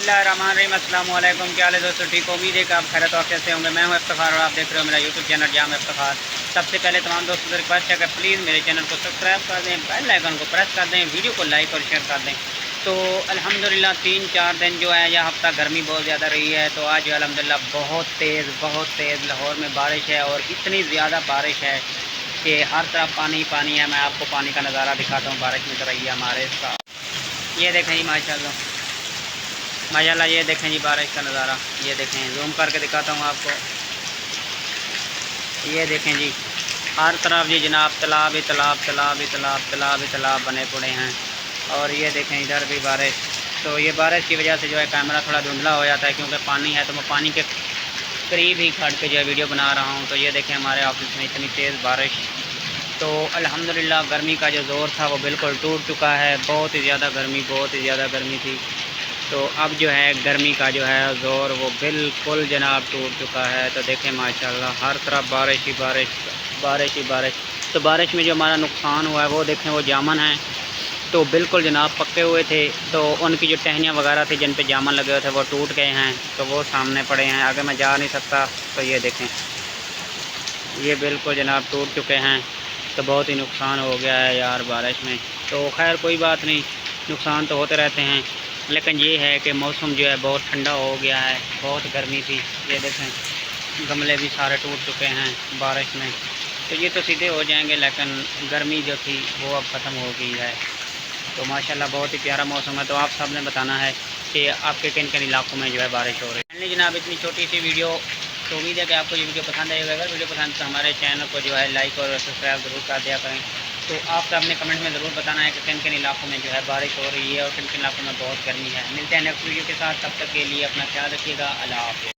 बिस्मिल्लाहिर्रहमानिर्रहीम। अस्सलाम वालेकुम। क्या हाल है दोस्तों? ठीक हो? उम्मीद है कि आप खैरियत और कैसे होंगे। मैं हूं इफ्तिखार और आप देख रहे हो मेरा यूट्यूब चैनल जाम इफ्तिखार। सबसे पहले तमाम दोस्तों से रिक्वेस्ट है कि प्लीज़ मेरे चैनल को सब्सक्राइब कर दें, बेल आइकन को प्रेस कर दें, वीडियो को लाइक और शेयर कर दें। तो अल्हम्दुलिल्लाह 3-4 दिन जो है यह हफ़्ता गर्मी बहुत ज़्यादा रही है। तो आज जो अल्हम्दुलिल्लाह बहुत तेज़ लाहौर में बारिश है और इतनी ज़्यादा बारिश है कि हर तरफ पानी ही पानी है। मैं आपको पानी का नज़ारा दिखाता हूँ बारिश में रही है हमारे साथ। ये देखें जी माशाल्लाह माशाल्लाह, ये देखें जी बारिश का नज़ारा। ये देखें, जूम करके दिखाता हूँ आपको। ये देखें जी हर तरफ जी जनाब तालाब ही तालाब, तालाब ही तालाब, तालाब ही तालाब बने पड़े हैं। और ये देखें इधर भी बारिश। तो ये बारिश की वजह से जो है कैमरा थोड़ा धुंधला हो जाता है क्योंकि पानी है, तो मैं पानी के करीब ही खड़ के जो है वीडियो बना रहा हूँ। तो ये देखें हमारे ऑफिस में इतनी तेज़ बारिश। तो अल्हम्दुलिल्लाह गर्मी का जो ज़ोर था वो बिल्कुल टूट चुका है। बहुत ही ज़्यादा गर्मी थी। तो अब जो है गर्मी का जो है ज़ोर वो बिल्कुल जनाब टूट चुका है। तो देखें माशाल्लाह हर तरफ बारिश ही बारिश, बारिश ही बारिश। तो बारिश में जो हमारा नुकसान हुआ है वो देखें, वो जामन है तो बिल्कुल जनाब पके हुए थे। तो उनकी जो टहनियाँ वगैरह थी जिन पे जामन लगे हुए थे वो टूट गए हैं। तो वो सामने पड़े हैं, आगे मैं जा नहीं सकता। तो ये देखें ये बिल्कुल जनाब टूट चुके हैं। तो बहुत ही नुकसान हो गया है यार बारिश में। तो खैर कोई बात नहीं, नुकसान तो होते रहते हैं। लेकिन ये है कि मौसम जो है बहुत ठंडा हो गया है, बहुत गर्मी थी। ये देखें गमले भी सारे टूट चुके हैं बारिश में। तो ये तो सीधे हो जाएंगे, लेकिन गर्मी जो थी वो अब ख़त्म हो गई है। तो माशाल्लाह बहुत ही प्यारा मौसम है। तो आप सब ने बताना है कि आपके किन किन इलाकों में जो है बारिश हो रही है। जनाब इतनी छोटी सी वीडियो, तो उम्मीद है कि आपको ये वीडियो पसंद आएगा। अगर वीडियो पसंद तो हमारे चैनल को जो है लाइक और सब्सक्राइब ज़रूर कर दिया करें। तो आप सब ने कमेंट में ज़रूर बताना है कि किन किन इलाकों में जो है बारिश हो रही है और किन किन इलाकों में बहुत गर्मी है। मिलते हैं नेक्स्ट वीडियो के साथ, तब तक के लिए अपना ख्याल रखिएगा। अल्लाह हाफ़िज़।